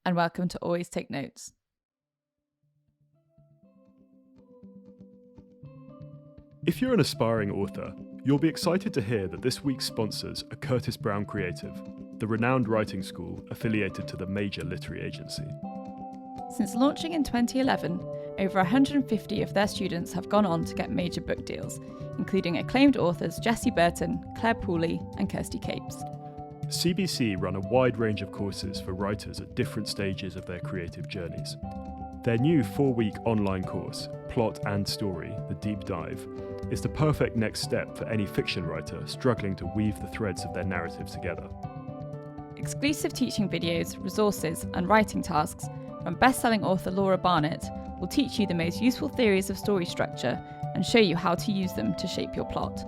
and welcome to Always Take Notes. If you're an aspiring author, you'll be excited to hear that this week's sponsors are Curtis Brown Creative, the renowned writing school affiliated to the major literary agency. Since launching in 2011, over 150 of their students have gone on to get major book deals, including acclaimed authors Jessie Burton, Claire Pooley, and Kirsty Capes. CBC run a wide range of courses for writers at different stages of their creative journeys. Their new 4-week online course, Plot and Story, The Deep Dive, is the perfect next step for any fiction writer struggling to weave the threads of their narrative together. Exclusive teaching videos, resources, and writing tasks from best-selling author Laura Barnett will teach you the most useful theories of story structure and show you how to use them to shape your plot.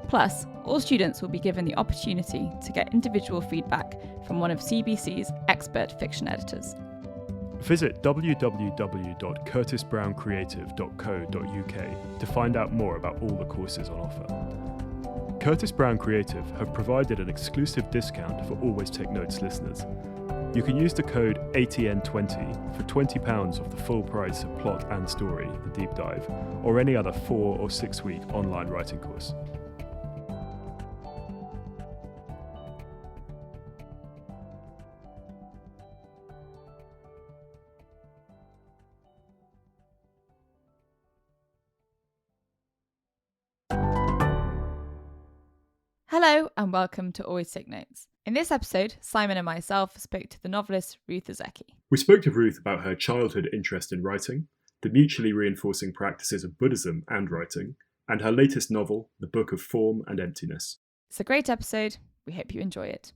Plus, all students will be given the opportunity to get individual feedback from one of CBC's expert fiction editors. Visit www.curtisbrowncreative.co.uk to find out more about all the courses on offer. Curtis Brown Creative have provided an exclusive discount for Always Take Notes listeners. You can use the code ATN20 for £20 off the full price of Plot and Story, The Deep Dive, or any other 4 or 6 week online writing course. Hello and welcome to Always Take Notes. In this episode, Simon and myself spoke to the novelist Ruth Ozeki. We spoke to Ruth about her childhood interest in writing, the mutually reinforcing practices of Buddhism and writing, and her latest novel, The Book of Form and Emptiness. It's a great episode. We hope you enjoy it.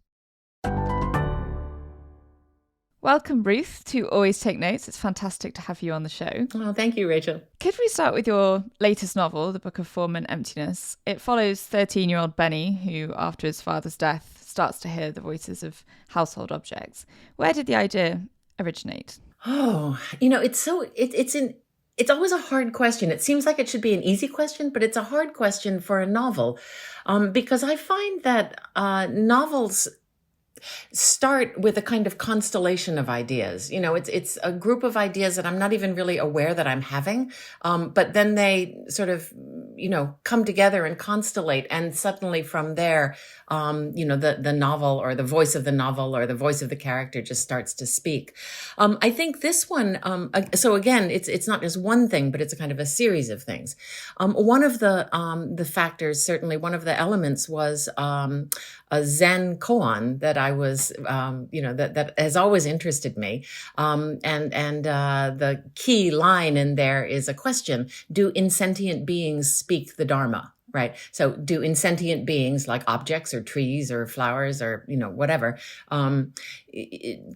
Welcome, Ruth, to Always Take Notes. It's fantastic to have you on the show. Oh, thank you, Rachel. Could we start with your latest novel, The Book of Form and Emptiness? It follows 13-year-old Benny, who, after his father's death, starts to hear the voices of household objects. Where did the idea originate? Oh, it's always a hard question. It seems like it should be an easy question, but it's a hard question for a novel, because I find that novels start with a kind of constellation of ideas. It's a group of ideas that I'm not even really aware that I'm having. But then they sort of, come together and constellate. And suddenly from there, the novel or the voice of the novel or the voice of the character just starts to speak. I think this one, so again, it's not just one thing, but it's a kind of a series of things. One of the factors, certainly one of the elements was, a Zen koan that I was, that has always interested me. The key line in there is a question: do insentient beings speak the Dharma? Right. So do insentient beings, like objects or trees or flowers or, whatever, can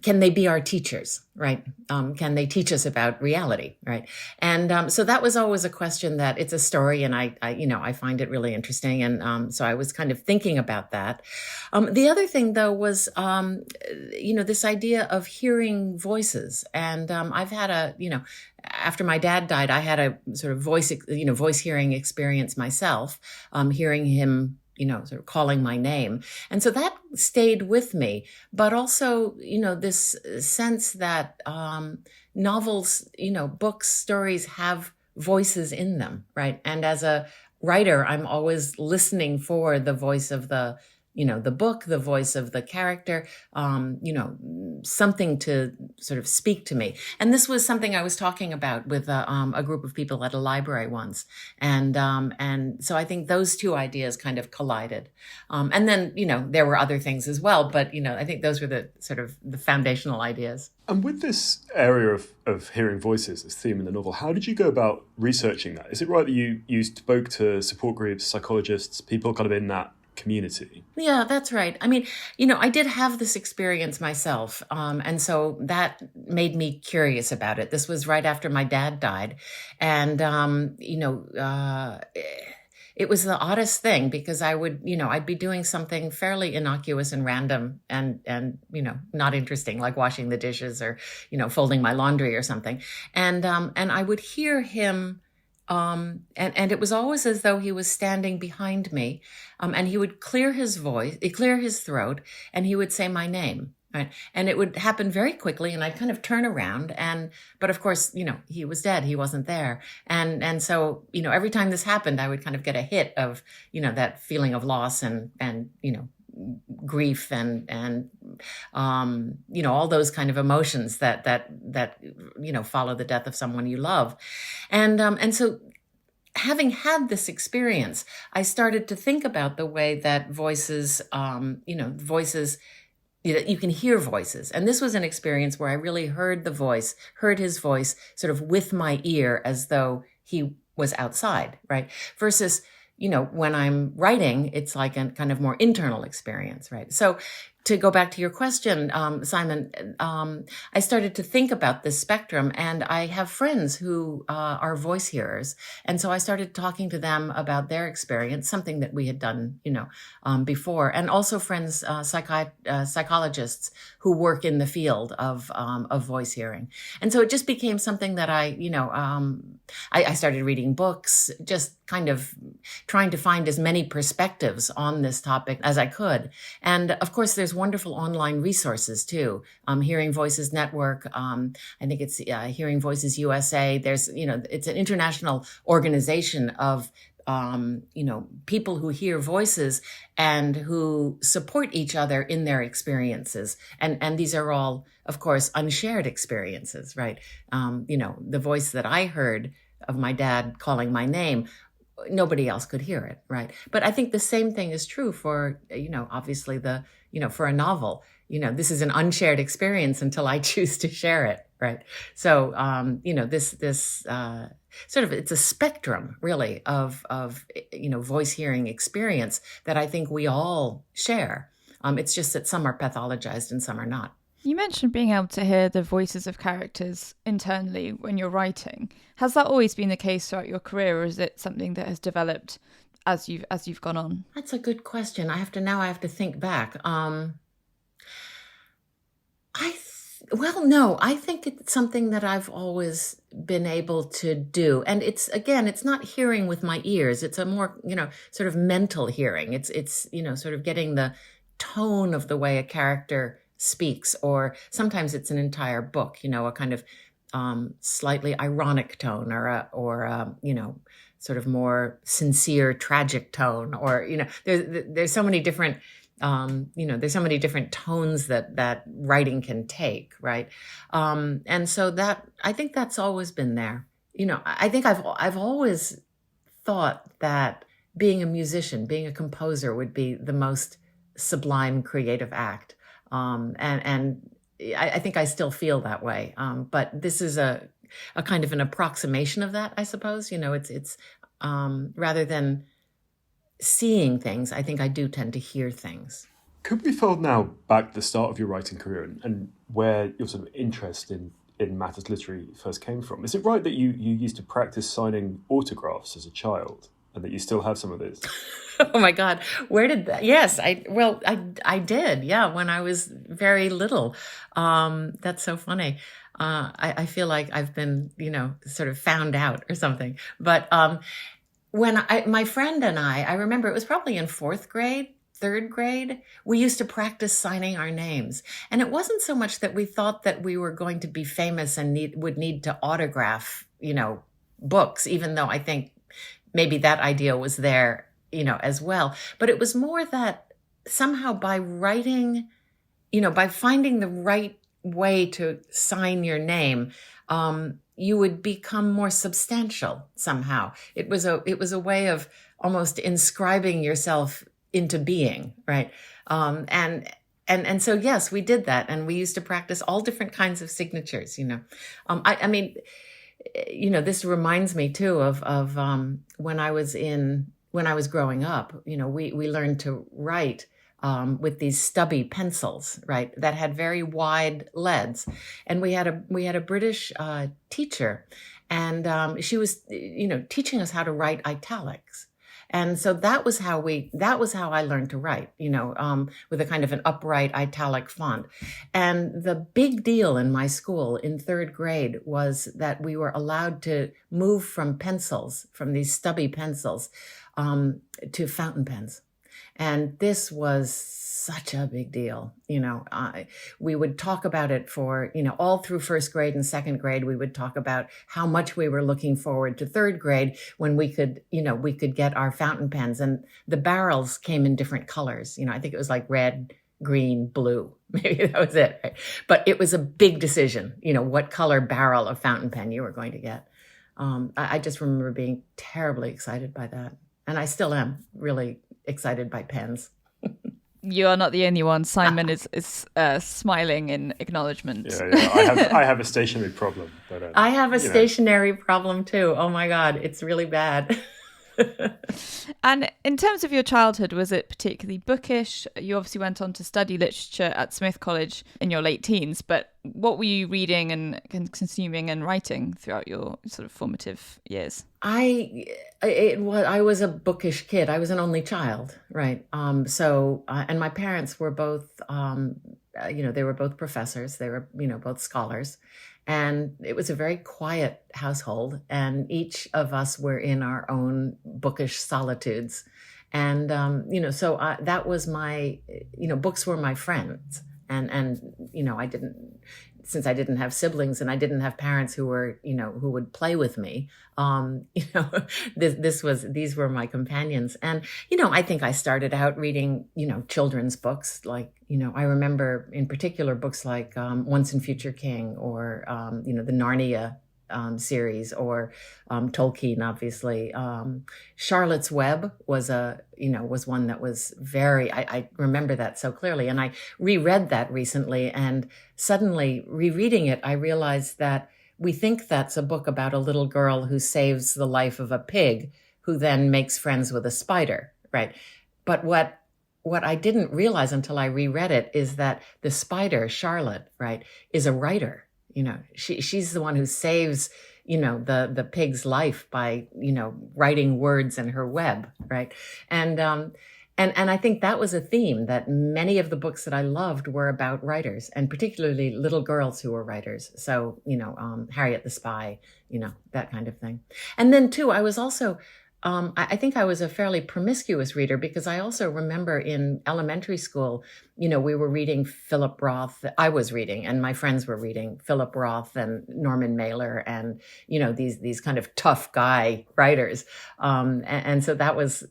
they be our teachers? Right. Can they teach us about reality? Right. And so that was always a question. That it's a story, and I find it really interesting. And so I was kind of thinking about that. The other thing, though, was, this idea of hearing voices. And I've had after my dad died, I had a sort of voice hearing experience myself, hearing him, sort of calling my name. And so that stayed with me. But also, this sense that novels, books, stories have voices in them, right? And as a writer, I'm always listening for the voice of the book, the voice of the character, something to sort of speak to me. And this was something I was talking about with a group of people at a library once. And so I think those two ideas kind of collided. And then, there were other things as well, but, I think those were the sort of the foundational ideas. And with this area of hearing voices, this theme in the novel, how did you go about researching that? Is it right that you spoke to support groups, psychologists, people kind of in that community? Yeah, that's right. I mean, I did have this experience myself. And so that made me curious about it. This was right after my dad died. And, it was the oddest thing, because I would, I'd be doing something fairly innocuous and random and not interesting, like washing the dishes or, folding my laundry or something. And I would hear him. And it was always as though he was standing behind me, and he would clear his throat, and he would say my name. Right. And it would happen very quickly, and I'd kind of turn around, but of course, he was dead. He wasn't there. And so, every time this happened, I would kind of get a hit of, that feeling of loss and, grief and all those kind of emotions that follow the death of someone you love. And so having had this experience, I started to think about the way that voices, you can hear voices. And this was an experience where I really heard his voice sort of with my ear as though he was outside, right? Versus, when I'm writing, it's like a kind of more internal experience, right? So to go back to your question, Simon, I started to think about this spectrum, and I have friends who are voice hearers. And so I started talking to them about their experience, something that we had done, before, and also friends, psychologists who work in the field of voice hearing. And so it just became something that I started reading books, just kind of trying to find as many perspectives on this topic as I could. And of course, there's wonderful online resources too. Hearing Voices Network. I think it's Hearing Voices USA. There's, it's an international organization of, people who hear voices and who support each other in their experiences. And these are all, of course, unshared experiences, right? The voice that I heard of my dad calling my name, nobody else could hear it, right? But I think the same thing is true for, obviously for a novel. This is an unshared experience until I choose to share it, right? So, this sort of, it's a spectrum really of voice hearing experience that I think we all share. It's just that some are pathologized and some are not. You mentioned being able to hear the voices of characters internally when you're writing. Has that always been the case throughout your career, or is it something that has developed as you've gone on? That's a good question. I have to think back. No, I think it's something that I've always been able to do. And it's not hearing with my ears. It's a more, sort of mental hearing. It's, sort of getting the tone of the way a character speaks, or sometimes it's an entire book, a kind of slightly ironic tone, or a sort of more sincere, tragic tone, or, there's so many different, there's so many different tones that writing can take, right? And so that, I think that's always been there. I think I've always thought that being a musician, being a composer would be the most sublime creative act. And I think I still feel that way. But this is a kind of an approximation of that, I suppose. It's rather than seeing things, I think I do tend to hear things. Could we fold now back to the start of your writing career and where your sort of interest in matters literary first came from? Is it right that you used to practice signing autographs as a child, and that you still have some of those? Oh my God, where did that? Yes, I did. Yeah, when I was very little. That's so funny. I feel like I've been, sort of found out or something. But when my friend and I remember it was probably in third grade, we used to practice signing our names. And it wasn't so much that we thought that we were going to be famous and would need to autograph, books, even though I think maybe that idea was there, as well. But it was more that somehow by writing, by finding the right way to sign your name, you would become more substantial somehow. It was a way of almost inscribing yourself into being, right? And so, yes, we did that. And we used to practice all different kinds of signatures, I mean, this reminds me too of when I was growing up, we learned to write with these stubby pencils, right, that had very wide leads. And we had a British teacher, and she was, teaching us how to write italics. And so that was how I learned to write, with a kind of an upright italic font. And the big deal in my school in third grade was that we were allowed to move from these stubby pencils, to fountain pens. And this was such a big deal. We would talk about it for, all through first grade and second grade. We would talk about how much we were looking forward to third grade when we could get our fountain pens, and the barrels came in different colors. I think it was like red, green, blue. Maybe that was it. Right? But it was a big decision, what color barrel of fountain pen you were going to get. I just remember being terribly excited by that. And I still am really excited by pens. You are not the only one. Simon is smiling in acknowledgement. Yeah. I have a stationery problem. But, I have a stationery problem too. Oh my God, it's really bad. And in terms of your childhood, was it particularly bookish? You obviously went on to study literature at Smith College in your late teens, but what were you reading and consuming and writing throughout your sort of formative years? I was a bookish kid. I was an only child, right? And my parents were both, they were both professors. They were, both scholars. And it was a very quiet household, and each of us were in our own bookish solitudes. And, that was my, books were my friends. And since I didn't have siblings and I didn't have parents who were, who would play with me, these were my companions. And, I think I started out reading, children's books. Like, I remember in particular books like Once and Future King, or, the Narnia series, or Tolkien, obviously. Charlotte's Web was one that was I remember that so clearly. And I reread that recently, and suddenly rereading it, I realized that we think that's a book about a little girl who saves the life of a pig who then makes friends with a spider, right? But what I didn't realize until I reread it is that the spider, Charlotte, right, is a writer. She's the one who saves, the pig's life by, writing words in her web, right? And I think that was a theme, that many of the books that I loved were about writers, and particularly little girls who were writers. So, Harriet the Spy, that kind of thing. And then too, I was also, I think I was a fairly promiscuous reader, because I also remember in elementary school, we were reading Philip Roth. I was reading, and my friends were reading Philip Roth and Norman Mailer, and, these kind of tough guy writers. And so that was,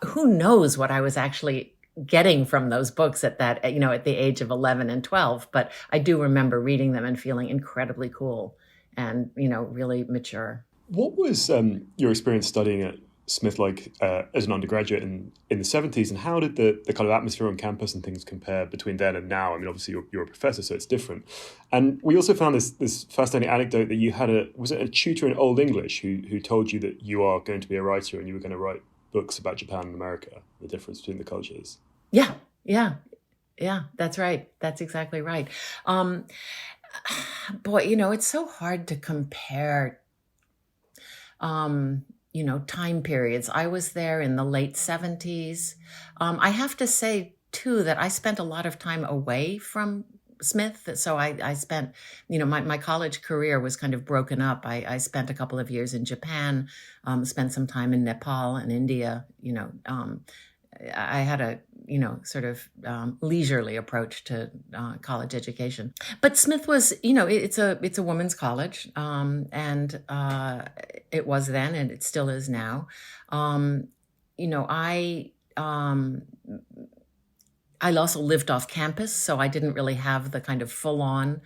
who knows what I was actually getting from those books at that, at the age of 11 and 12. But I do remember reading them and feeling incredibly cool and, really mature. What was your experience studying at Smith like as an undergraduate in the 70s, and how did the kind of atmosphere on campus and things compare between then and now? I mean, obviously you're a professor, so it's different. And we also found this fascinating anecdote that you had was it a tutor in Old English who told you that you are going to be a writer and you were going to write books about Japan and America, the difference between the cultures? Yeah, that's right. That's exactly right. Boy, it's so hard to compare time periods. I was there in the late 70s. I have to say, too, that I spent a lot of time away from Smith. So I spent, my college career was kind of broken up. I spent a couple of years in Japan, spent some time in Nepal and India. I had a, sort of leisurely approach to college education. But Smith was, it's a women's college, and it was then, and it still is now. I also lived off campus, so I didn't really have the kind of full-on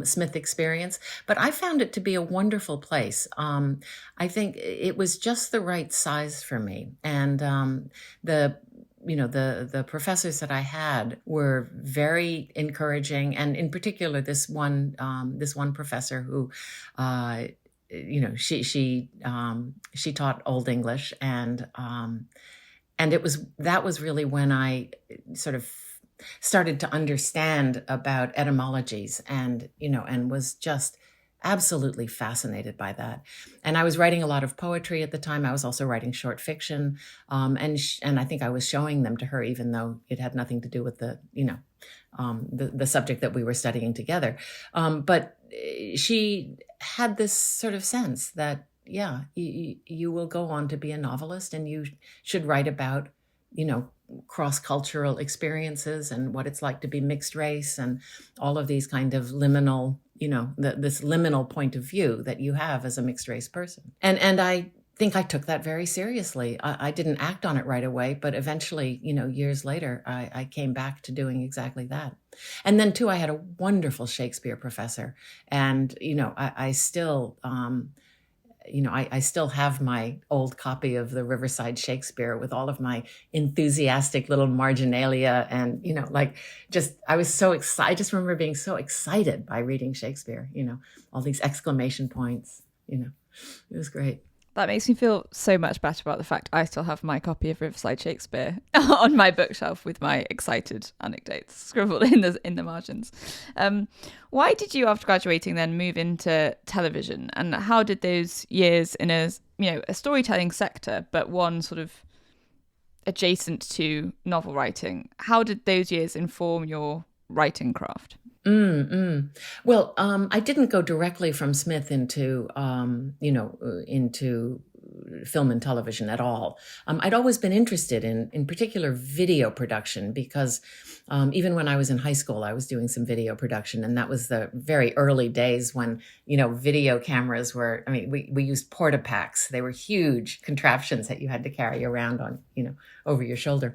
Smith experience, but I found it to be a wonderful place. I think it was just the right size for me, and the professors that I had were very encouraging, and in particular this one professor who, she taught Old English, and that was really when I sort of started to understand about etymologies, and was just absolutely fascinated by that. And I was writing a lot of poetry at the time. I was also writing short fiction, and I think I was showing them to her, even though it had nothing to do with the subject that we were studying together. But she had this sort of sense that yeah, you will go on to be a novelist, and you should write about, cross-cultural experiences and what it's like to be mixed race and all of these kind of liminal, this liminal point of view that you have as a mixed race person. And I think I took that very seriously. I didn't act on it right away, but eventually, years later, I came back to doing exactly that. And then too, I had a wonderful Shakespeare professor, and, I still, I still have my old copy of the Riverside Shakespeare with all of my enthusiastic little marginalia. And, I was so excited. I just remember being so excited by reading Shakespeare, all these exclamation points, it was great. That makes me feel so much better about the fact I still have my copy of Riverside Shakespeare on my bookshelf with my excited anecdotes scribbled in the margins. Why did you, after graduating, then move into television? And how did those years in a storytelling sector, but one sort of adjacent to novel writing, how did those years inform your writing craft? Well, I didn't go directly from Smith into film and television at all. I'd always been interested in particular video production, because even when I was in high school, I was doing some video production, and that was the very early days when, video cameras were, we used Portapacks. They were huge contraptions that you had to carry around on, over your shoulder.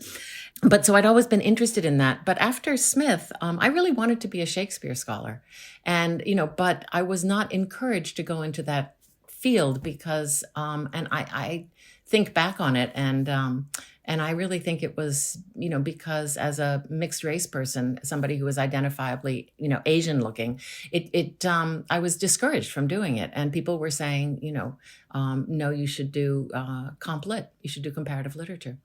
But so I'd always been interested in that. But after Smith, I really wanted to be a Shakespeare scholar. And, but I was not encouraged to go into that field because, and I think back on it, and I really think it was, because as a mixed race person, somebody who was identifiably, Asian looking, I was discouraged from doing it. And people were saying, no, you should do comp lit, you should do comparative literature.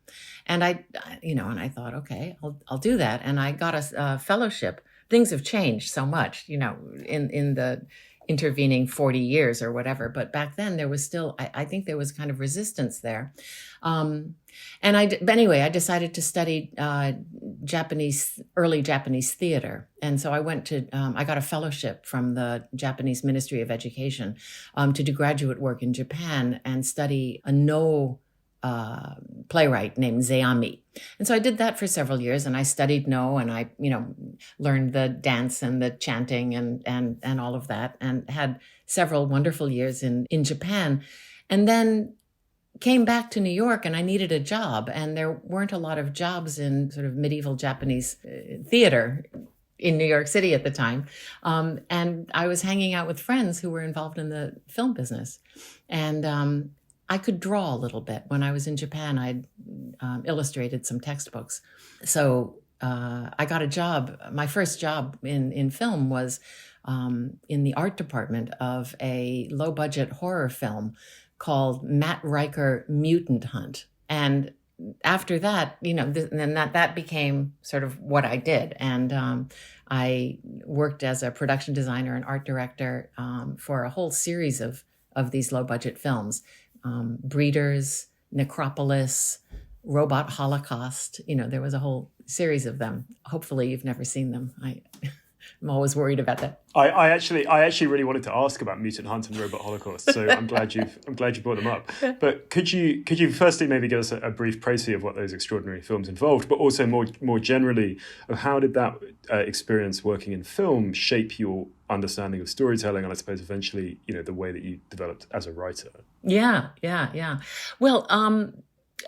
And and I thought, okay, I'll do that. And I got a fellowship. Things have changed so much, in the intervening 40 years or whatever. But back then there was still, I think there was kind of resistance there. But anyway, I decided to study early Japanese theater. And so I I got a fellowship from the Japanese Ministry of Education to do graduate work in Japan and study a No playwright named Zeami. And so I did that for several years, and I studied No, and I, learned the dance and the chanting and all of that, and had several wonderful years in Japan. And then came back to New York, and I needed a job, and there weren't a lot of jobs in sort of medieval Japanese theater in New York City at the time. And I was hanging out with friends who were involved in the film business. And I could draw a little bit. When I was in Japan, I'd illustrated some textbooks. So I got a job. My first job in film was in the art department of a low-budget horror film called Matt Riker Mutant Hunt. And after that, then that became sort of what I did. And I worked as a production designer and art director for a whole series of these low-budget films. Breeders, Necropolis, Robot Holocaust. There was a whole series of them. Hopefully you've never seen them. I'm always worried about that. I actually really wanted to ask about Mutant Hunt and Robot Holocaust, so I'm glad you brought them up. But could you firstly maybe give us a brief précis of what those extraordinary films involved, but also more generally of how did that experience working in film shape your understanding of storytelling, and I suppose eventually the way that you developed as a writer? Yeah. Well,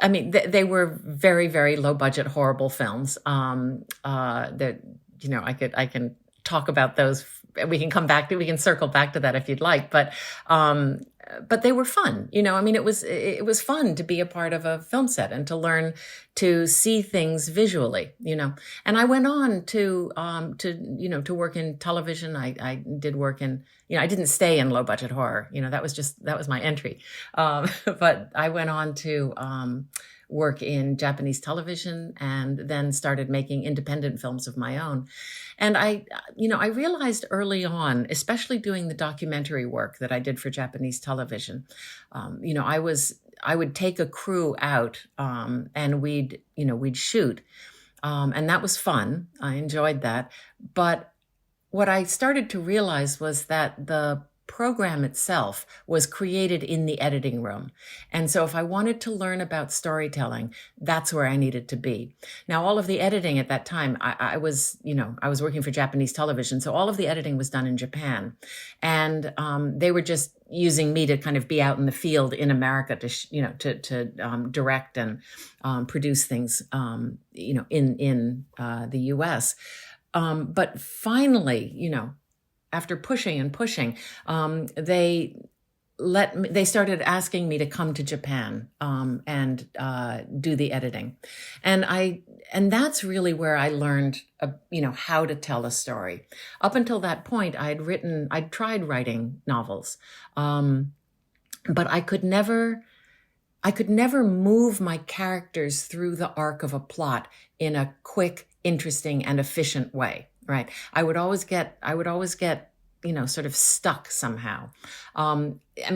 they were very, very low budget, horrible films. That I can talk about those. We can circle back to that if you'd like, but they were fun. It was fun to be a part of a film set and to learn to see things visually, and I went on to work in television. I did work in, I didn't stay in low budget horror. That was my entry. But I went on to, work in Japanese television, and then started making independent films of my own. And I realized early on, especially doing the documentary work that I did for Japanese television, I would take a crew out, and we'd shoot. And that was fun. I enjoyed that. But what I started to realize was that the program itself was created in the editing room. And so if I wanted to learn about storytelling, that's where I needed to be. Now, all of the editing at that time, I was working for Japanese television. So all of the editing was done in Japan. And they were just using me to kind of be out in the field in America to direct and produce things, in the U.S. But finally, after pushing and pushing, they started asking me to come to Japan and do the editing, and that's really where I learned how to tell a story. Up until that point, I'd tried writing novels, but I could never move my characters through the arc of a plot in a quick, interesting, and efficient way. Right. I would always get, sort of stuck somehow.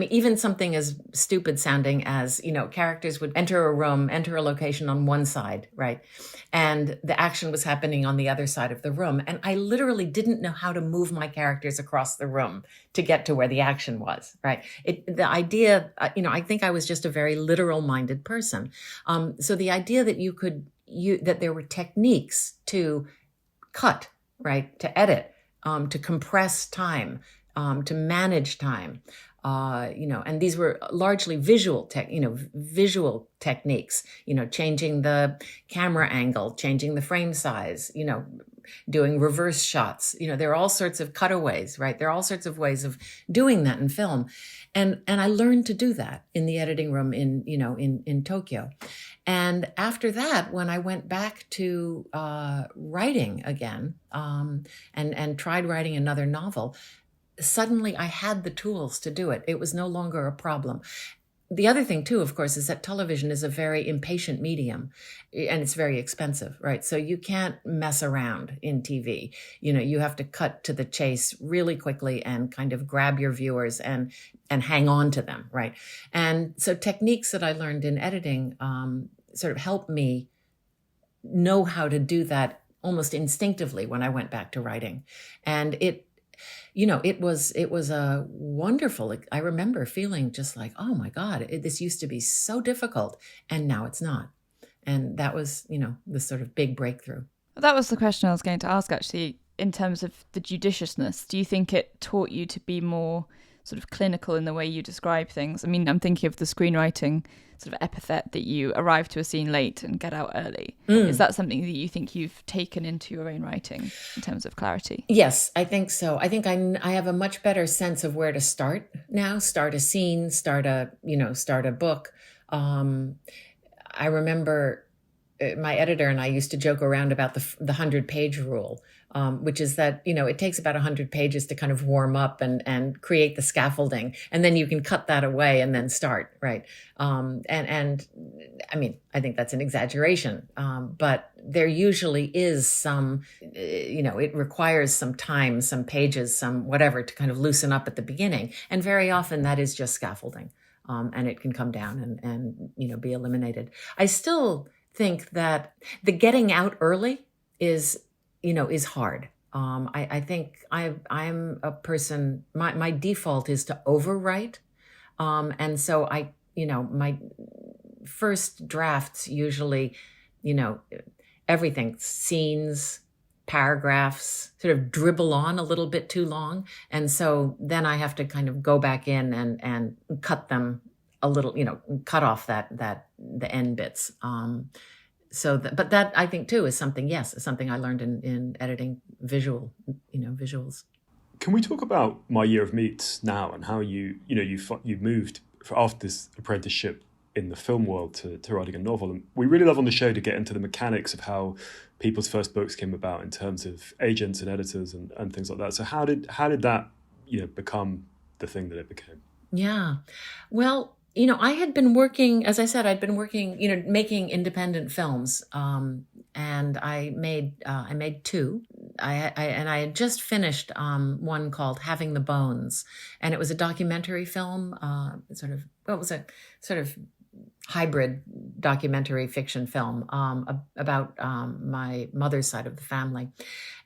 Even something as stupid sounding as, characters would enter a location on one side, right? And the action was happening on the other side of the room. And I literally didn't know how to move my characters across the room to get to where the action was, right? The idea, I think I was just a very literal minded person. So the idea that that there were techniques to cut, right, to edit, to compress time, to manage time, and these were largely visual techniques, changing the camera angle, changing the frame size, doing reverse shots. There are all sorts of cutaways, right? There are all sorts of ways of doing that in film. And I learned to do that in the editing room in Tokyo. And after that, when I went back to writing again and tried writing another novel, suddenly I had the tools to do it. It was no longer a problem. The other thing, too, of course, is that television is a very impatient medium and it's very expensive, right? So you can't mess around in TV. You have to cut to the chase really quickly and kind of grab your viewers and hang on to them, right? And so techniques that I learned in editing sort of helped me know how to do that almost instinctively when I went back to writing. And it was a wonderful, I remember feeling just like, oh my God, this used to be so difficult and now it's not. And that was, this sort of big breakthrough. Well, that was the question I was going to ask, actually, in terms of the judiciousness. Do you think it taught you to be more sort of clinical in the way you describe things? I mean, I'm thinking of the screenwriting sort of epithet that you arrive to a scene late and get out early. Is that something that you think you've taken into your own writing in terms of clarity? Yes, I think so. I think I have a much better sense of where to start now. Start a scene, start a book. I remember my editor and I used to joke around about the 100-page rule, which is that, it takes about 100 pages to kind of warm up and create the scaffolding. And then you can cut that away and then start, right? And I mean, I think that's an exaggeration. But there usually is some, it requires some time, some pages, some whatever to kind of loosen up at the beginning. And very often that is just scaffolding. And it can come down and be eliminated. I still think that the getting out early is hard. I think I'm a person, my default is to overwrite. And so my first drafts usually, everything, scenes, paragraphs sort of dribble on a little bit too long. And so then I have to kind of go back in and cut them a little, cut off the end bits. But that I think too is something I learned in editing visuals. Can we talk about My Year of Meats now and how you moved after this apprenticeship in the film world to writing a novel? And we really love on the show to get into the mechanics of how people's first books came about in terms of agents and editors and things like that. So how did that become the thing that it became? Yeah, well, I had been working, as I said, making independent films, and I made two. I had just finished one called Having the Bones, and it was a documentary film, sort of hybrid documentary fiction film about my mother's side of the family.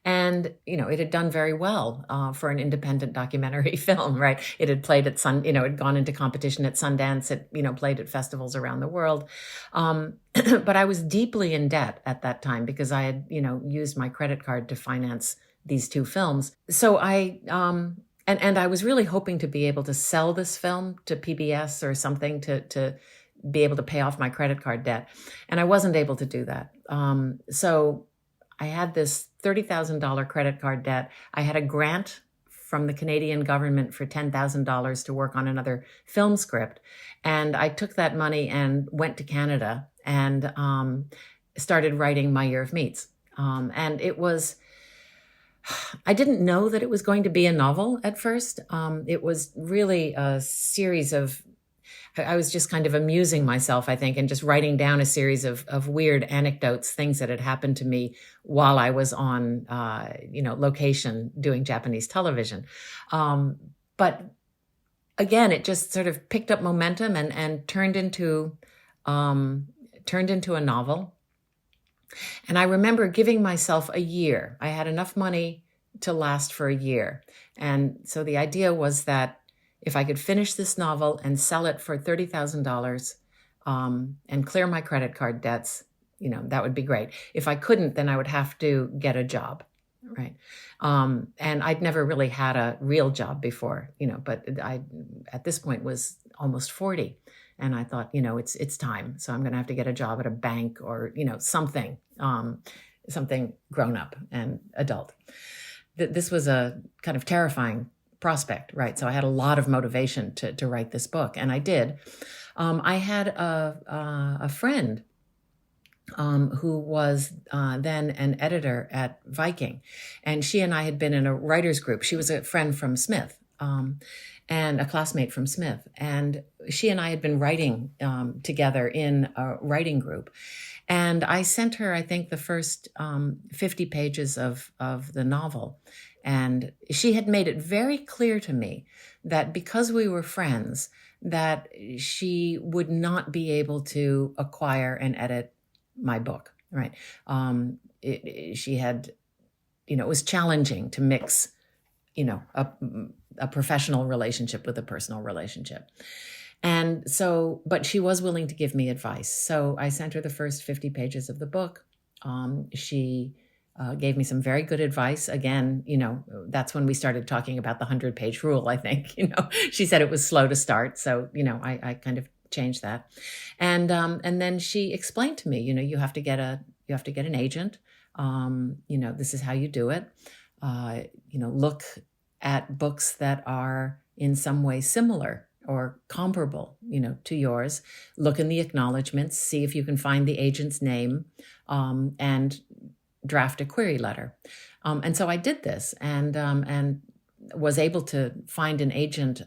And, it had done very well for an independent documentary film, right? It had played at it had gone into competition at Sundance. It, played at festivals around the world. But I was deeply in debt at that time because I had, used my credit card to finance these two films. So and I was really hoping to be able to sell this film to PBS or something to be able to pay off my credit card debt. And I wasn't able to do that. So I had this $30,000 credit card debt. I had a grant from the Canadian government for $10,000 to work on another film script. And I took that money and went to Canada and started writing My Year of Meats. And it was, I didn't know that it was going to be a novel at first. It was really a series of, I was just kind of amusing myself, I think, and just writing down a series of weird anecdotes, things that had happened to me while I was on, location doing Japanese television. But again, it just sort of picked up momentum and turned into a novel. And I remember giving myself a year. I had enough money to last for a year. And so the idea was that if I could finish this novel and sell it for $30,000 and clear my credit card debts, that would be great. If I couldn't, then I would have to get a job, right? And I'd never really had a real job before, but I, at this point, was almost 40. And I thought, it's time. So I'm going to have to get a job at a bank or, something grown up and adult. This was a kind of terrifying prospect, right? So I had a lot of motivation to write this book, and I did. I had a friend who was then an editor at Viking, and she and I had been in a writers group. She was a friend from Smith, and a classmate from Smith, and she and I had been writing together in a writing group. And I sent her, I think, the first 50 pages of the novel. And she had made it very clear to me that because we were friends, that she would not be able to acquire and edit my book, right? She had, it was challenging to mix, a professional relationship with a personal relationship. And so, but she was willing to give me advice. So I sent her the first 50 pages of the book. She gave me some very good advice. Again, that's when we started talking about the 100-page rule, I think. She said it was slow to start. So, I kind of changed that. And then she explained to me, you have to get an agent. This is how you do it. Look at books that are in some way similar or comparable, to yours. Look in the acknowledgments, see if you can find the agent's name, and draft a query letter. And so I did this and was able to find an agent.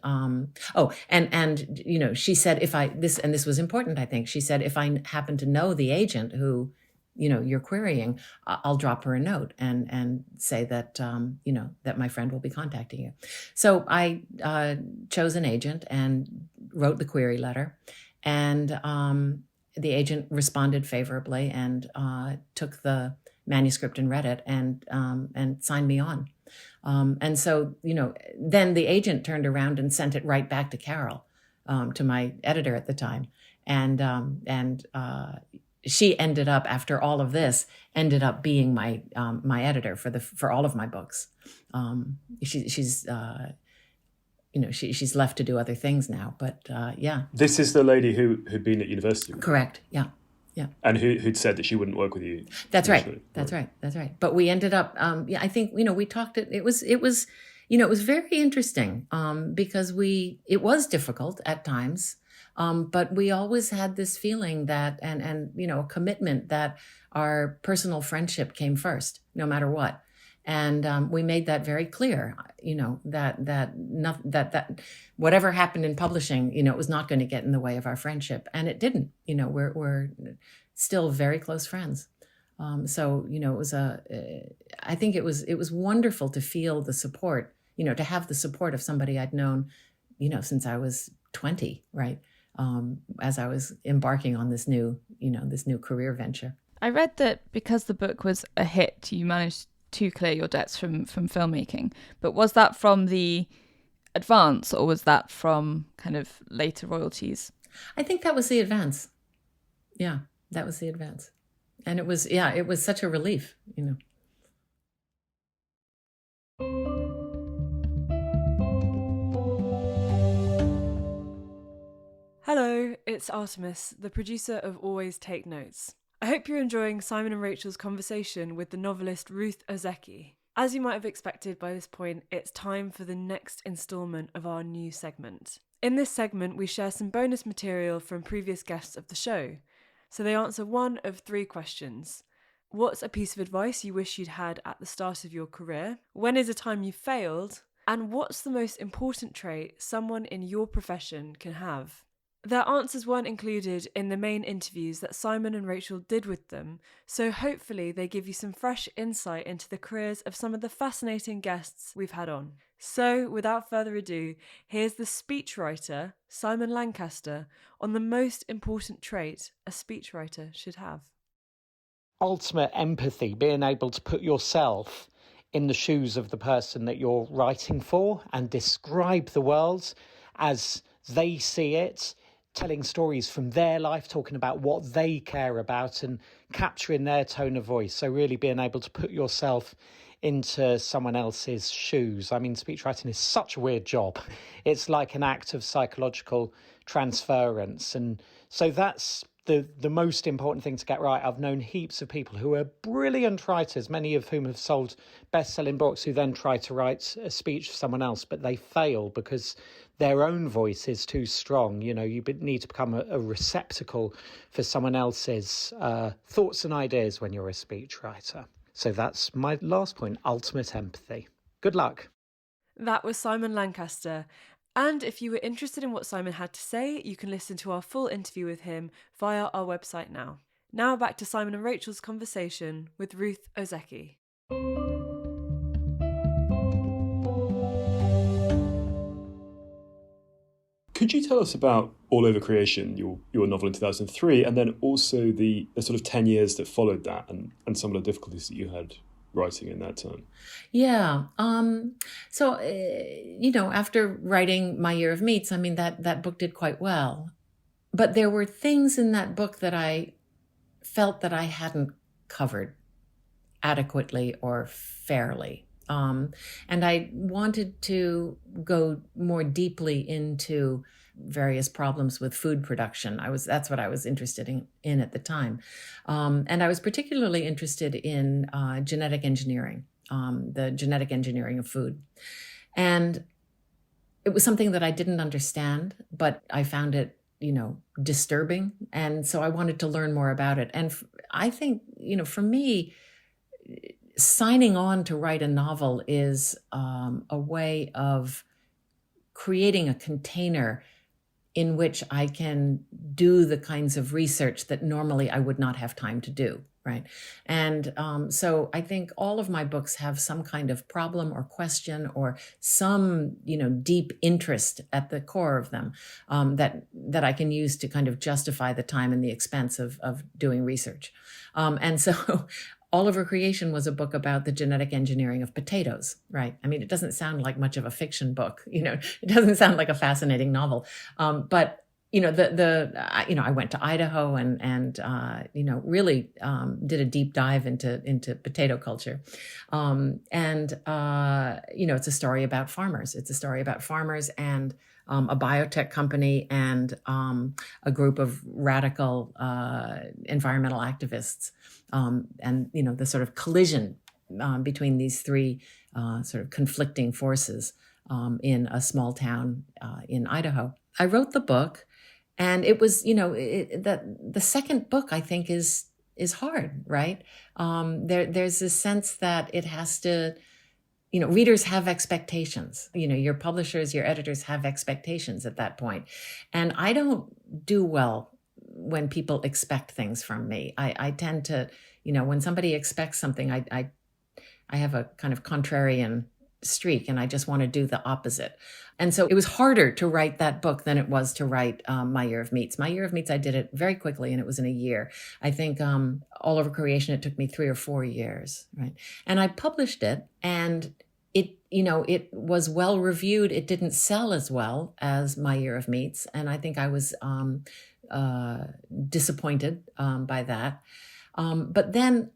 She said, this was important, I think. She said, if I happen to know the agent who, you're querying, I'll drop her a note and say that, that my friend will be contacting you. So I chose an agent and wrote the query letter, and the agent responded favorably and took the manuscript and read it and signed me on. And so, then the agent turned around and sent it right back to Carol, to my editor at the time. And she ended up, after all of this, being my my editor for all of my books. She's she's left to do other things now, but yeah. This is the lady who'd been at university. Correct. Yeah. Yeah. And who'd said that she wouldn't work with you. That's right. That's right. But we ended up, I think, we talked, it was very interesting because it was difficult at times. But we always had this feeling that, and a commitment that our personal friendship came first, no matter what. And we made that very clear, that whatever happened in publishing, it was not going to get in the way of our friendship, and it didn't. We're still very close friends. So it was I think it was wonderful to feel the support, to have the support of somebody I'd known, since I was 20, right? as I was embarking on this new career venture. I read that because the book was a hit, you managed to clear your debts from filmmaking. But was that from the advance, or was that from kind of later royalties? I think that was the advance. Yeah, that was the advance. And it was such a relief, Hello, it's Artemis, the producer of Always Take Notes. I hope you're enjoying Simon and Rachel's conversation with the novelist Ruth Ozeki. As you might have expected by this point, it's time for the next instalment of our new segment. In this segment, we share some bonus material from previous guests of the show. So they answer one of 3 questions. What's a piece of advice you wish you'd had at the start of your career? When is a time you failed? And what's the most important trait someone in your profession can have? Their answers weren't included in the main interviews that Simon and Rachel did with them, so hopefully they give you some fresh insight into the careers of some of the fascinating guests we've had on. So, without further ado, here's the speechwriter, Simon Lancaster, on the most important trait a speechwriter should have. Ultimate empathy, being able to put yourself in the shoes of the person that you're writing for and describe the world as they see it, telling stories from their life, talking about what they care about and capturing their tone of voice. So really being able to put yourself into someone else's shoes. I mean, speechwriting is such a weird job. It's like an act of psychological transference. And so that's the most important thing to get right. I've known heaps of people who are brilliant writers, many of whom have sold best-selling books, who then try to write a speech for someone else, but they fail because their own voice is too strong. You need to become a receptacle for someone else's thoughts and ideas when you're a speechwriter. So that's my last point, ultimate empathy. Good luck. That was Simon Lancaster. And if you were interested in what Simon had to say, you can listen to our full interview with him via our website now. Now back to Simon and Rachel's conversation with Ruth Ozeki. Could you tell us about All Over Creation, your novel in 2003, and then also the sort of 10 years that followed that and some of the difficulties that you had writing in that time? Yeah. So, after writing My Year of Meats, I mean, that book did quite well. But there were things in that book that I felt that I hadn't covered adequately or fairly. And I wanted to go more deeply into various problems with food production. That's what I was interested in at the time. And I was particularly interested in genetic engineering, the genetic engineering of food. And it was something that I didn't understand, but I found it, disturbing. And so I wanted to learn more about it. And I think, for me, signing on to write a novel is a way of creating a container in which I can do the kinds of research that normally I would not have time to do, right? And so I think all of my books have some kind of problem or question or some, deep interest at the core of them that I can use to kind of justify the time and the expense of doing research. And so All Over Creation was a book about the genetic engineering of potatoes, right? I mean, it doesn't sound like much of a fiction book, it doesn't sound like a fascinating novel. But, I went to Idaho and really did a deep dive into potato culture. It's a story about farmers. It's a story about farmers and a biotech company and a group of radical environmental activists. And the sort of collision between these 3 sort of conflicting forces in a small town in Idaho. I wrote the book, and it was, the second book I think is hard, right? There's this sense that it has to, readers have expectations. Your publishers, your editors have expectations at that point, and I don't do well when people expect things from me. I tend to, when somebody expects something, I have a kind of contrarian streak and I just want to do the opposite. And so it was harder to write that book than it was to write My Year of Meats. My Year of Meats, I did it very quickly and it was in a year. I think All Over Creation, it took me 3 or 4 years, right? And I published it and it was well reviewed. It didn't sell as well as My Year of Meats. And I think I was disappointed by that. But then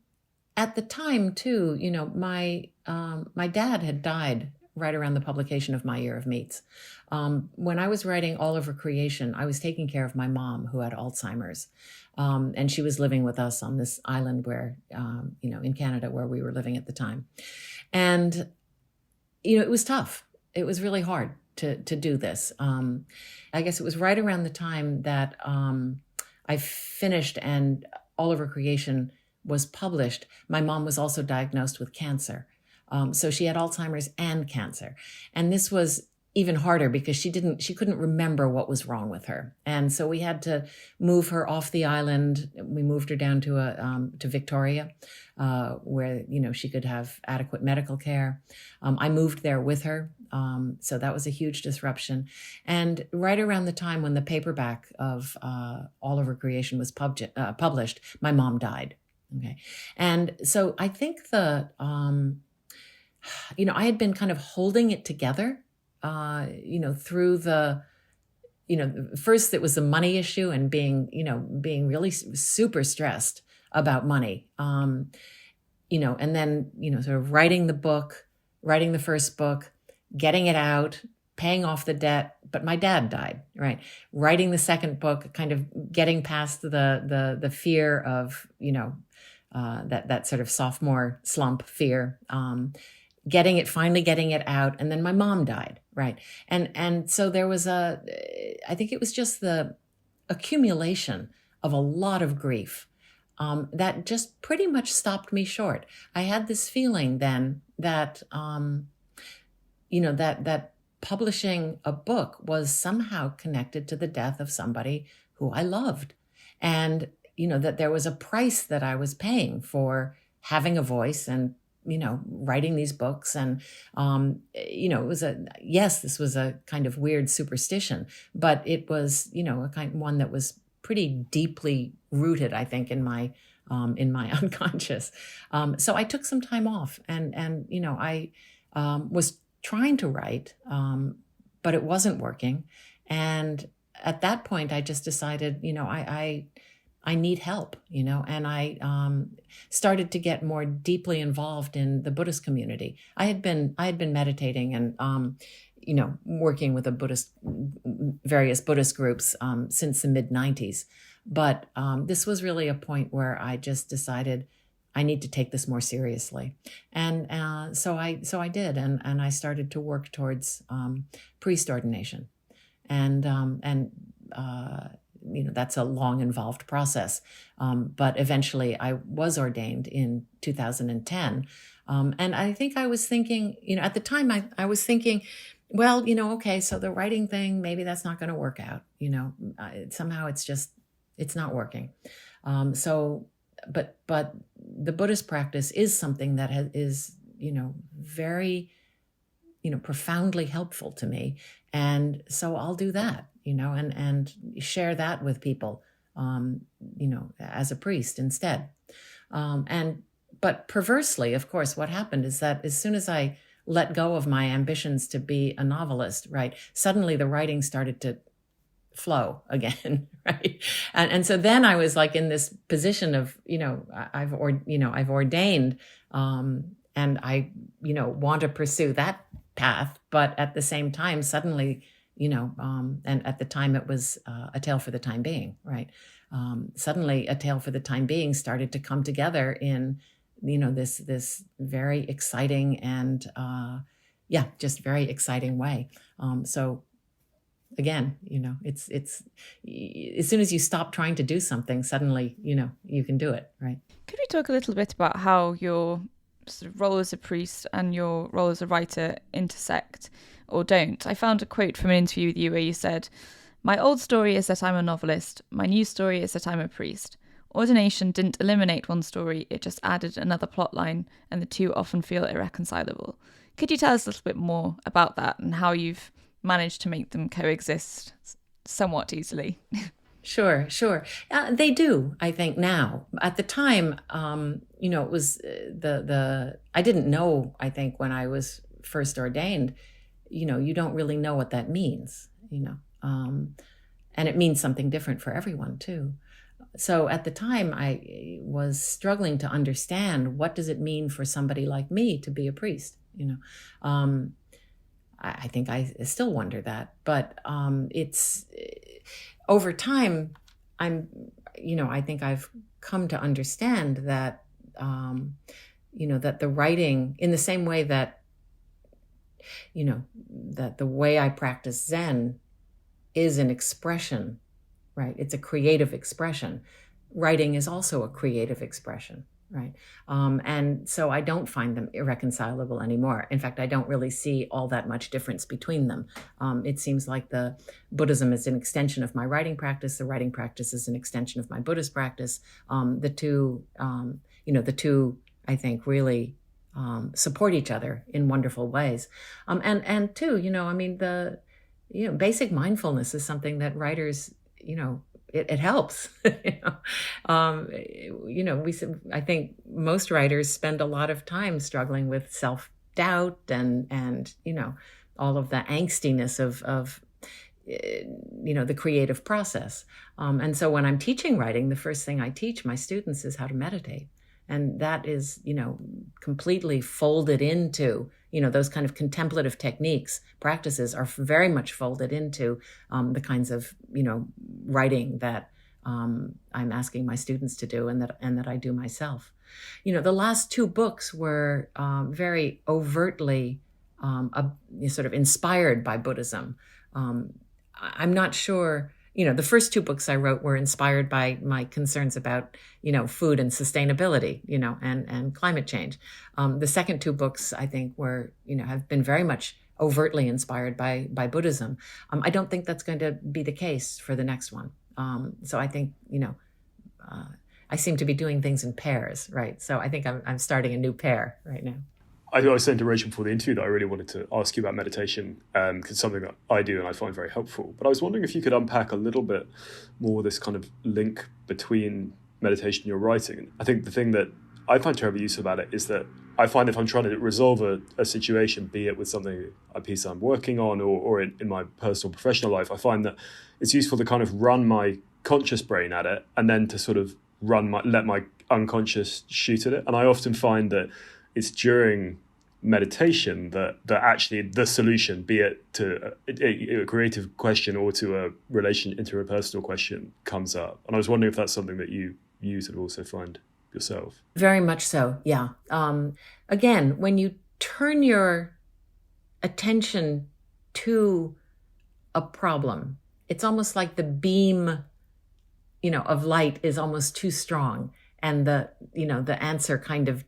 at the time too, my dad had died right around the publication of My Year of Meats. When I was writing All Over Creation, I was taking care of my mom who had Alzheimer's. And she was living with us on this island where, in Canada where we were living at the time. And, it was tough. It was really hard to do this. I guess it was right around the time that I finished and All Over Creation was published. My mom was also diagnosed with cancer. So she had Alzheimer's and cancer. And this was even harder because she couldn't remember what was wrong with her. And so we had to move her off the island. We moved her down to Victoria, where, she could have adequate medical care. I moved there with her. So that was a huge disruption. And right around the time when the paperback of All Over Creation was published, my mom died. Okay. And so I think I had been kind of holding it together, through first it was the money issue and being really super stressed about money, and then, sort of writing the first book, getting it out, paying off the debt, but my dad died, right? Writing the second book, kind of getting past the fear of, that sort of sophomore slump fear, finally getting it out. And then my mom died, right? And so there was I think it was just the accumulation of a lot of grief that just pretty much stopped me short. I had this feeling then that, that publishing a book was somehow connected to the death of somebody who I loved. And, that there was a price that I was paying for having a voice and, writing these books. And, it was this was a kind of weird superstition, but it was, one that was pretty deeply rooted, I think, in my unconscious. So I took some time off and I was trying to write, but it wasn't working. And at that point, I just decided, I need help, and I started to get more deeply involved in the Buddhist community. I had been meditating and, working with various Buddhist groups since the mid-90s. But this was really a point where I just decided I need to take this more seriously. And so I did, and I started to work towards priest ordination. And that's a long, involved process. But eventually I was ordained in 2010. And I think I was thinking, at the time I was thinking, well, okay, so the writing thing, maybe that's not going to work out. Somehow it's not working. But the Buddhist practice is something that is, very, profoundly helpful to me. And so I'll do that, and share that with people, as a priest instead. But perversely, of course, what happened is that as soon as I let go of my ambitions to be a novelist, right, suddenly the writing started to flow again, right? And so then I was like in this position of, I've ordained, and I, want to pursue that path, but at the same time, suddenly, and at the time it was A Tale for the Time Being, right? Suddenly A Tale for the Time Being started to come together in, this very exciting and, just very exciting way. So again, it's as soon as you stop trying to do something, suddenly, you can do it, right? Could we talk a little bit about how your sort of role as a priest and your role as a writer intersect or don't? I found a quote from an interview with you where you said, "My old story is that I'm a novelist. My new story is that I'm a priest. Ordination didn't eliminate one story, it just added another plot line, and the two often feel irreconcilable. Could you tell us a little bit more about that and how you've managed to make them coexist somewhat easily? Sure. They do, I think, now. At the time, it was I didn't know, I think, when I was first ordained, you don't really know what that means, and it means something different for everyone too. So at the time, I was struggling to understand, what does it mean for somebody like me to be a priest? I think I still wonder that, but it's over time, I think I've come to understand that, that the writing, in the same way that, that the way I practice Zen is an expression, right? It's a creative expression. Writing is also a creative expression, right? And so I don't find them irreconcilable anymore. In fact, I don't really see all that much difference between them. It seems like the Buddhism is an extension of my writing practice. The writing practice is an extension of my Buddhist practice. The two, I think, really support each other in wonderful ways. And two, the basic mindfulness is something that writers, it helps. I think most writers spend a lot of time struggling with self-doubt and all of the angstiness of the creative process. And so when I'm teaching writing, the first thing I teach my students is how to meditate. And that is, completely folded into, those kind of contemplative techniques, practices are very much folded into the kinds of, writing that I'm asking my students to do and that I do myself. The last two books were very overtly sort of inspired by Buddhism. I'm not sure. The first two books I wrote were inspired by my concerns about, food and sustainability, and climate change. The second two books, I think, were, have been very much overtly inspired by Buddhism. I don't think that's going to be the case for the next one. So I think, I seem to be doing things in pairs, right? So I think I'm starting a new pair right now. I was saying to Rachel before the interview that I really wanted to ask you about meditation, because it's something that I do and I find very helpful. But I was wondering if you could unpack a little bit more this kind of link between meditation and your writing. I think the thing that I find terribly useful about it is that I find if I'm trying to resolve a situation, be it with a piece I'm working on or in my personal professional life, I find that it's useful to kind of run my conscious brain at it and then to sort of let my unconscious shoot at it. And I often find that it's during meditation that actually the solution, be it to a creative question or to a interpersonal question, comes up. And I was wondering if that's something that you use and also find yourself. Very much so, yeah. Again, when you turn your attention to a problem, it's almost like the beam, of light is almost too strong, and the answer kind of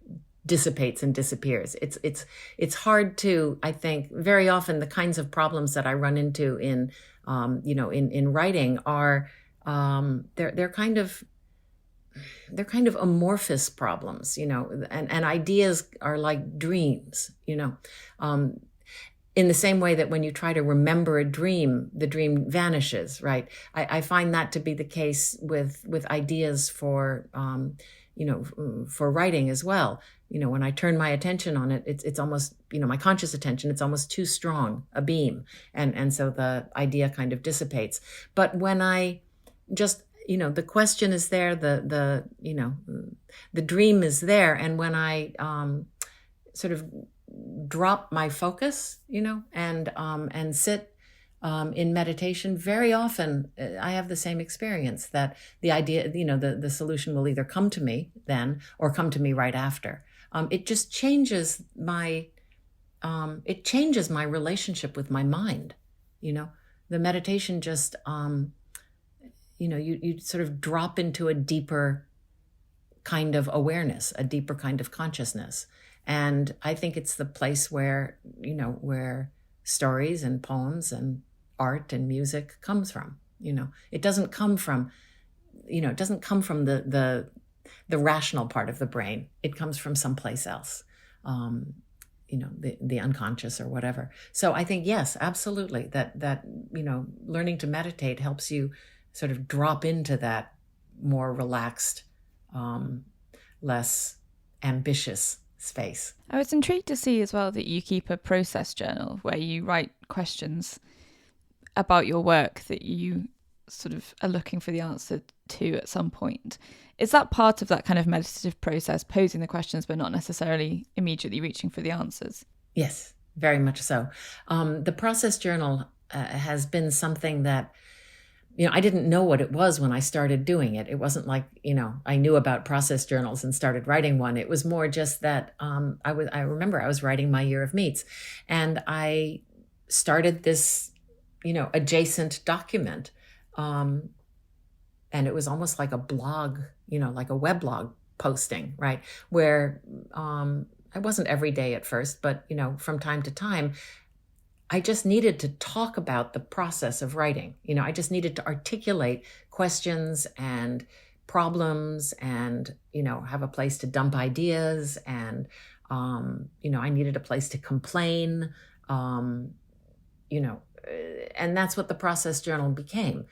dissipates and disappears. It's hard to, I think, very often the kinds of problems that I run into in writing are they're kind of amorphous problems, and ideas are like dreams, in the same way that when you try to remember a dream, the dream vanishes, right? I find that to be the case with ideas for writing as well. When I turn my attention on it, it's almost, my conscious attention, it's almost too strong a beam. And so the idea kind of dissipates. But when I just, the question is there, the dream is there. And when I sort of drop my focus, and sit in meditation, very often I have the same experience, that the idea, the solution will either come to me then or come to me right after. It just changes my relationship with my mind. The meditation just, you sort of drop into a deeper kind of awareness, a deeper kind of consciousness. And I think it's the place where stories and poems and art and music comes from. It doesn't come from, the rational part of the brain. It comes from someplace else. the unconscious or whatever. So I think, yes, absolutely, that learning to meditate helps you sort of drop into that more relaxed, less ambitious space. I was intrigued to see as well that you keep a process journal where you write questions about your work that you sort of are looking for the answer to at some point. Is that part of that kind of meditative process, posing the questions but not necessarily immediately reaching for the answers? Yes, very much so. The process journal has been something that, I didn't know what it was when I started doing it. It wasn't like, I knew about process journals and started writing one. It was more just that I remember I was writing my year of meets, and I started this, adjacent document. And it was almost like a blog, like a weblog posting, right? Where I wasn't every day at first, but, from time to time, I just needed to talk about the process of writing. I just needed to articulate questions and problems and, have a place to dump ideas. And, I needed a place to complain, and that's what the process journal became.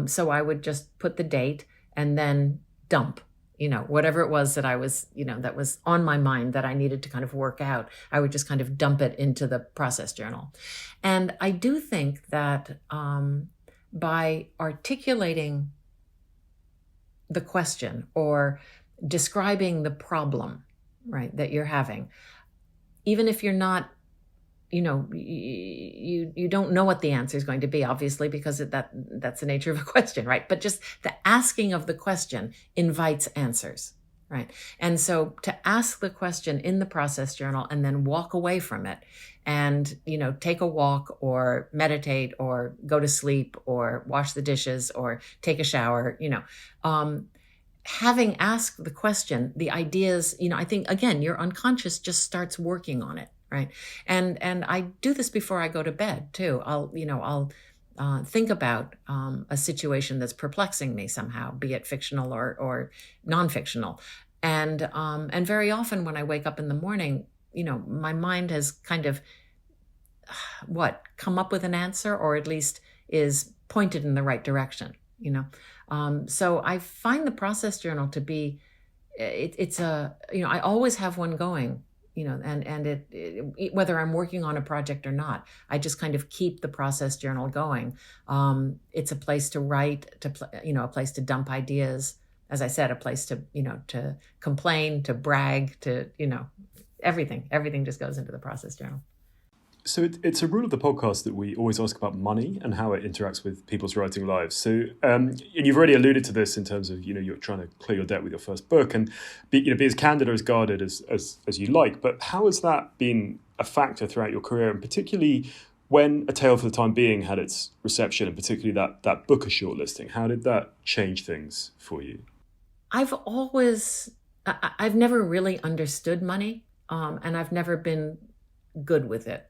So I would just put the date and then dump, whatever it was that I was, that was on my mind that I needed to kind of work out. I would just kind of dump it into the process journal. And I do think that by articulating the question or describing the problem, right, that you're having, even if you're not, you don't know what the answer is going to be, obviously, because that's the nature of a question, right? But just the asking of the question invites answers, right? And so to ask the question in the process journal and then walk away from it and, take a walk or meditate or go to sleep or wash the dishes or take a shower, having asked the question, the ideas, I think, again, your unconscious just starts working on it. Right. And I do this before I go to bed too. I'll think about a situation that's perplexing me somehow, be it fictional or non-fictional. And very often when I wake up in the morning, my mind has kind of come up with an answer, or at least is pointed in the right direction, So I find the process journal to be, it's I always have one going. And it whether I'm working on a project or not, I just kind of keep the process journal going. It's a place to write, a place to dump ideas. As I said, a place to, to complain, to brag, to, everything just goes into the process journal. So it's a rule of the podcast that we always ask about money and how it interacts with people's writing lives. So, and you've already alluded to this in terms of, you're trying to clear your debt with your first book and be as candid or as guarded as you like. But how has that been a factor throughout your career, and particularly when A Tale for the Time Being had its reception, and particularly that Booker shortlisting? How did that change things for you? I've never really understood money, and I've never been good with it.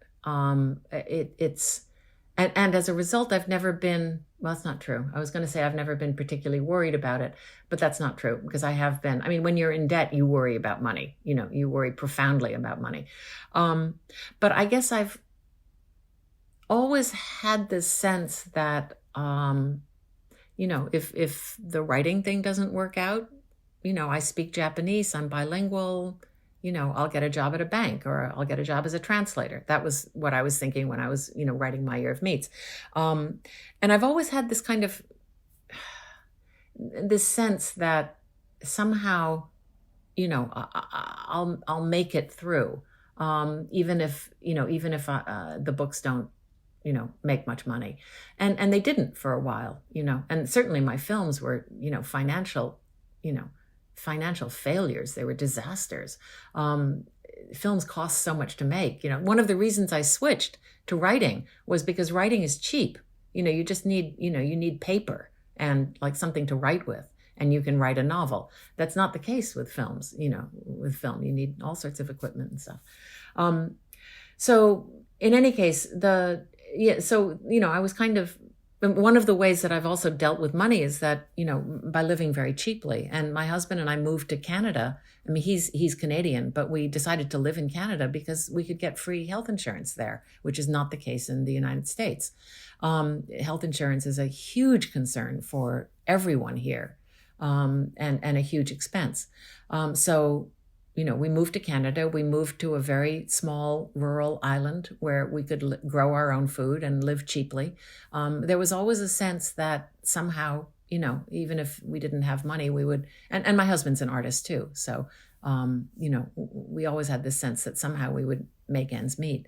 It's as a result, I've never been, well, that's not true. I was going to say I've never been particularly worried about it, but that's not true, because I have been. I mean, when you're in debt, you worry about money, you worry profoundly about money. But I guess I've always had this sense that, if the writing thing doesn't work out, I speak Japanese, I'm bilingual, I'll get a job at a bank, or I'll get a job as a translator. That was what I was thinking when I was, writing my year of meets. And I've always had this kind of, this sense that somehow, I'll make it through, even if the books don't, make much money. And they didn't for a while, and certainly my films were, financial failures. They were disasters. Films cost so much to make. One of the reasons I switched to writing was because writing is cheap. You just need, you need paper and like something to write with, and you can write a novel. That's not the case with films. With film, you need all sorts of equipment and stuff. So in any case, I was kind of one of the ways that I've also dealt with money is that, by living very cheaply. And my husband and I moved to Canada. I mean, he's Canadian, but we decided to live in Canada because we could get free health insurance there, which is not the case in the United States. Health insurance is a huge concern for everyone here, and a huge expense. So we moved to Canada. We moved to a very small rural island where we could grow our own food and live cheaply. There was always a sense that somehow, even if we didn't have money, we would, and my husband's an artist too. So, we always had this sense that somehow we would make ends meet.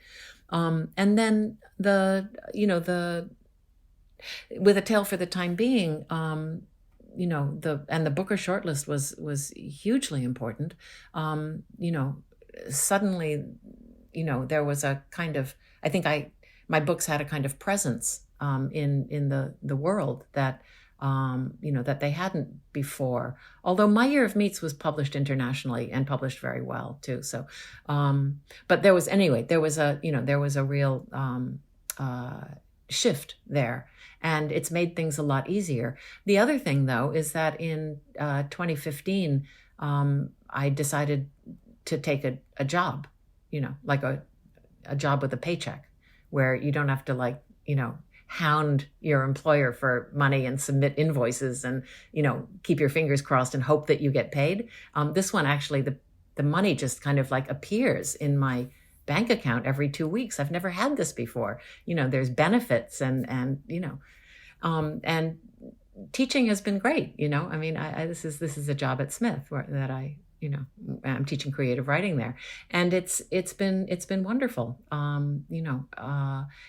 And then with A Tale for the Time Being, the Booker shortlist was hugely important. Suddenly, there was a kind of, I think my books had a kind of presence in the world that that they hadn't before. Although My Year of Meats was published internationally and published very well too. So, but there was a real shift there. And it's made things a lot easier. The other thing, though, is that in 2015, I decided to take a job, like a job with a paycheck, where you don't have to hound your employer for money and submit invoices and, keep your fingers crossed and hope that you get paid. This one, actually, the money just kind of appears in my bank account every 2 weeks. I've never had this before. There's benefits and teaching has been great. I mean, this is a job at Smith that I'm teaching creative writing there, and it's been wonderful.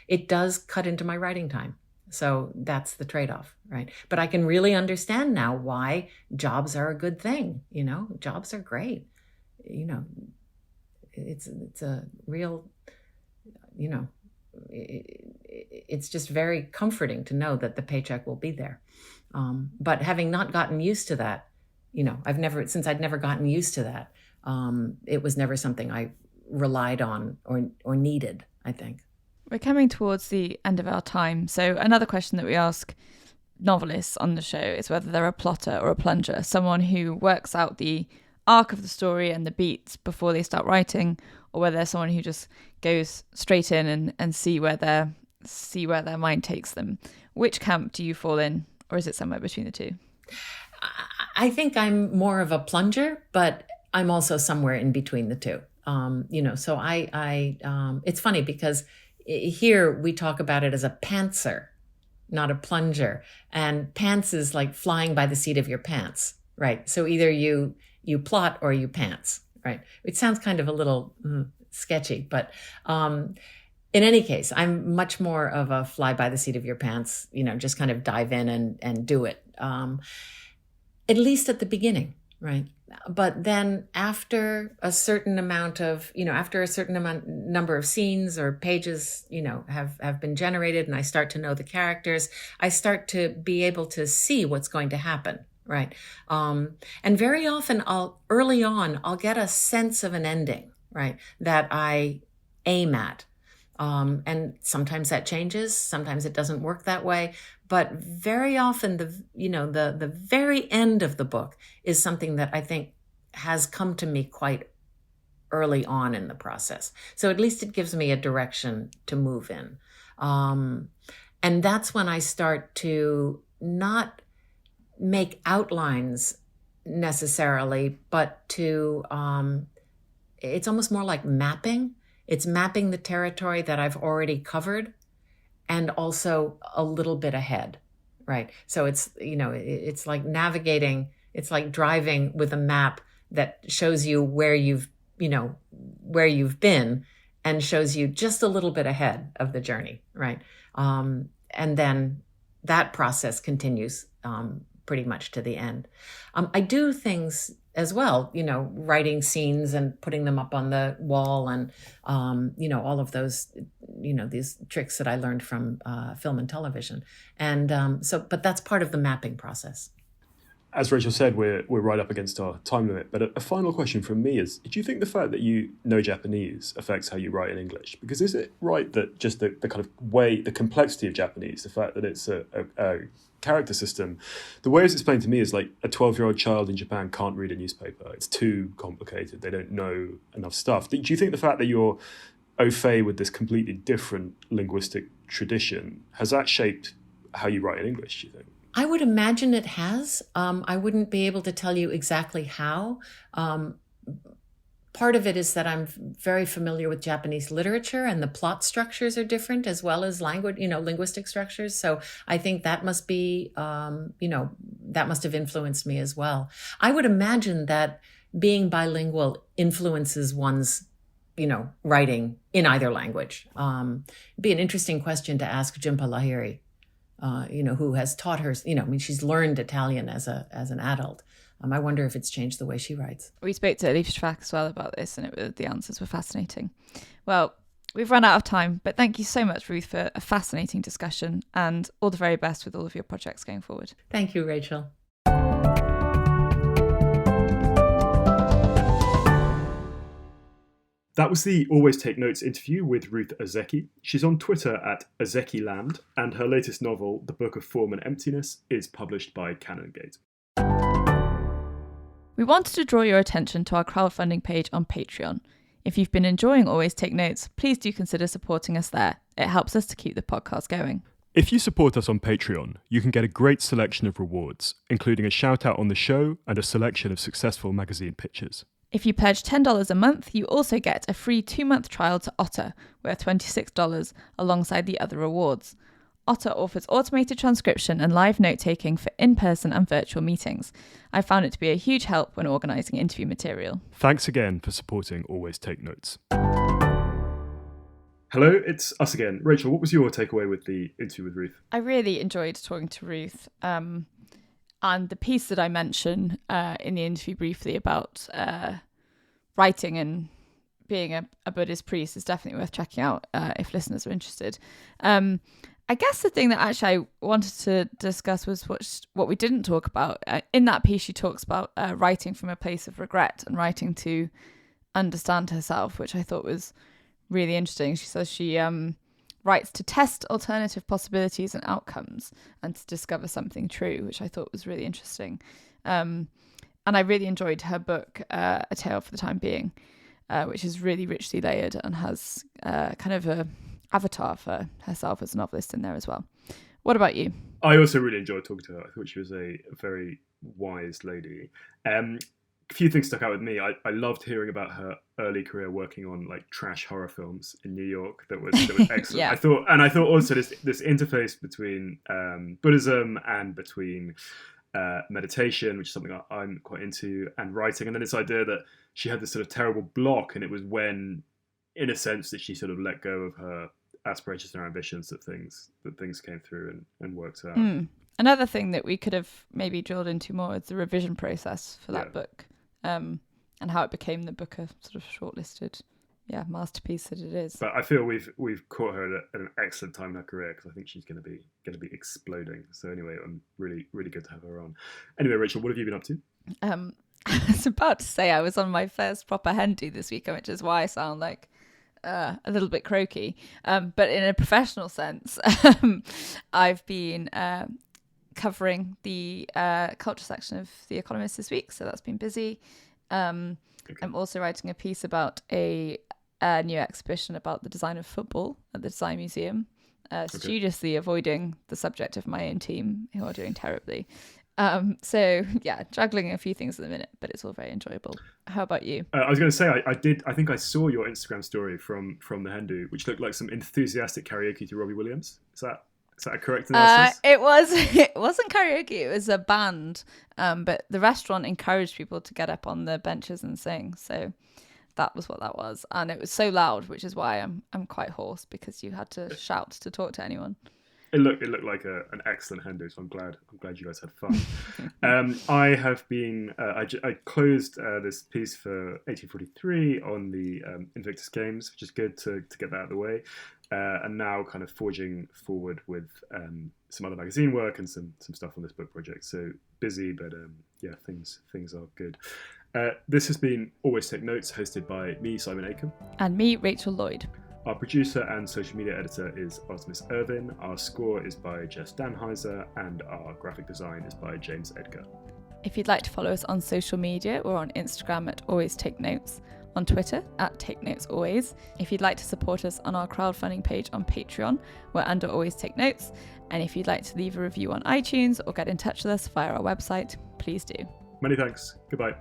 It does cut into my writing time. So that's the trade-off, right? But I can really understand now why jobs are a good thing. Jobs are great. It's a real, it's just very comforting to know that the paycheck will be there. But having not gotten used to that, since I'd never gotten used to that, it was never something I relied on or needed, I think. We're coming towards the end of our time. So another question that we ask novelists on the show is whether they're a plotter or a plunger, someone who works out the arc of the story and the beats before they start writing, or whether they're someone who just goes straight in and see where their mind takes them. Which camp do you fall in, or is it somewhere between the two? I think I'm more of a plunger, but I'm also somewhere in between the two. So it's funny because here we talk about it as a pantser, not a plunger. And pants is like flying by the seat of your pants, right? So either you plot or you pants, right? It sounds kind of a little sketchy, but in any case, I'm much more of a fly by the seat of your pants, just kind of dive in and do it, at least at the beginning, right? But then after a certain number of scenes or pages, have been generated, and I start to know the characters, I start to be able to see what's going to happen. Right. And very often early on, I'll get a sense of an ending, right, that I aim at. And sometimes that changes. Sometimes it doesn't work that way. But very often the very end of the book is something that I think has come to me quite early on in the process. So at least it gives me a direction to move in. And that's when I start to not make outlines necessarily, but to, it's almost more like mapping. It's mapping the territory that I've already covered and also a little bit ahead, right? So it's, it's like navigating, it's like driving with a map that shows you where you've been and shows you just a little bit ahead of the journey, right? And then that process continues pretty much to the end. I do things as well, writing scenes and putting them up on the wall and, all of those, these tricks that I learned from film and television. And but that's part of the mapping process. As Rachel said, we're right up against our time limit. But a final question from me is: do you think the fact that you know Japanese affects how you write in English? Because is it right that just the kind of way, the complexity of Japanese, the fact that it's a character system, the way it's explained to me is like a 12-year-old child in Japan can't read a newspaper. It's too complicated. They don't know enough stuff. Do you think the fact that you're au fait with this completely different linguistic tradition, has that shaped how you write in English, do you think? I would imagine it has. I wouldn't be able to tell you exactly how. Part of it is that I'm very familiar with Japanese literature, and the plot structures are different as well as linguistic structures. So I think that must be, that must have influenced me as well. I would imagine that being bilingual influences one's, writing in either language. It'd be an interesting question to ask Jhumpa Lahiri. Who has taught her, she's learned Italian as an adult. I wonder if it's changed the way she writes. We spoke to Elif Shafak as well about this, and the answers were fascinating. Well, we've run out of time, but thank you so much, Ruth, for a fascinating discussion, and all the very best with all of your projects going forward. Thank you, Rachel. That was the Always Take Notes interview with Ruth Ozeki. She's on Twitter at Ozekiland, and her latest novel, The Book of Form and Emptiness, is published by Canongate. We wanted to draw your attention to our crowdfunding page on Patreon. If you've been enjoying Always Take Notes, please do consider supporting us there. It helps us to keep the podcast going. If you support us on Patreon, you can get a great selection of rewards, including a shout out on the show and a selection of successful magazine pictures. If you pledge $10 a month, you also get a free 2-month trial to Otter, worth $26, alongside the other rewards. Otter offers automated transcription and live note-taking for in-person and virtual meetings. I found it to be a huge help when organising interview material. Thanks again for supporting Always Take Notes. Hello, it's us again. Rachel, what was your takeaway with the interview with Ruth? I really enjoyed talking to Ruth. And the piece that I mentioned in the interview briefly about writing and being a Buddhist priest is definitely worth checking out if listeners are interested. I guess the thing that actually I wanted to discuss was what we didn't talk about. In that piece, she talks about writing from a place of regret and writing to understand herself, which I thought was really interesting. She says she writes to test alternative possibilities and outcomes and to discover something true, which I thought was really interesting. And I really enjoyed her book, A Tale for the Time Being, which is really richly layered and has kind of a avatar for herself as a novelist in there as well. What about you? I also really enjoyed talking to her. I thought she was a very wise lady. A few things stuck out with me. I loved hearing about her early career working on like trash horror films in New York. That was excellent. Yeah. I thought also this interface between Buddhism and between meditation, which is something I'm quite into, and writing, and then this idea that she had this sort of terrible block, and it was when, in a sense, that she sort of let go of her aspirations and her ambitions that things came through and worked out. Another thing that we could have maybe drilled into more is the revision process for that book, and how it became the book of sort of shortlisted masterpiece that it is. But I feel we've caught her at an excellent time in her career, because I think she's going to be exploding. So anyway, I'm really good to have her on. Anyway, Rachel, what have you been up to? I was about to say I was on my first proper hen do this week, which is why I sound like a little bit croaky. But in a professional sense, I've been covering the culture section of The Economist this week, so that's been busy. I'm also writing a piece about a new exhibition about the design of football at the Design Museum, studiously avoiding the subject of my own team, who are doing terribly. So yeah, juggling a few things at the minute, but it's all very enjoyable. How about you? I was going to say, I think I saw your Instagram story from the Hindu, which looked like some enthusiastic karaoke to Robbie Williams. Is that a correct analysis? It wasn't karaoke, it was a band. But the restaurant encouraged people to get up on the benches and sing. So that was what that was. And it was so loud, which is why I'm quite hoarse, because you had to shout to talk to anyone. It looked like an excellent Hindu, so I'm glad you guys had fun. I have been I closed this piece for 1843 on the Invictus Games, which is good to get that out of the way, and now kind of forging forward with some other magazine work and some stuff on this book project. So busy, but yeah, things are good. This has been Always Take Notes, hosted by me, Simon Aiken. And me, Rachel Lloyd. Our producer and social media editor is Artemis Irvin. Our score is by Jess Danheiser, and our graphic design is by James Edgar. If you'd like to follow us on social media, we're on Instagram at Always Take Notes, on Twitter at Take Notes Always. If you'd like to support us on our crowdfunding page on Patreon, we're under Always Take Notes. And if you'd like to leave a review on iTunes or get in touch with us via our website, please do. Many thanks. Goodbye.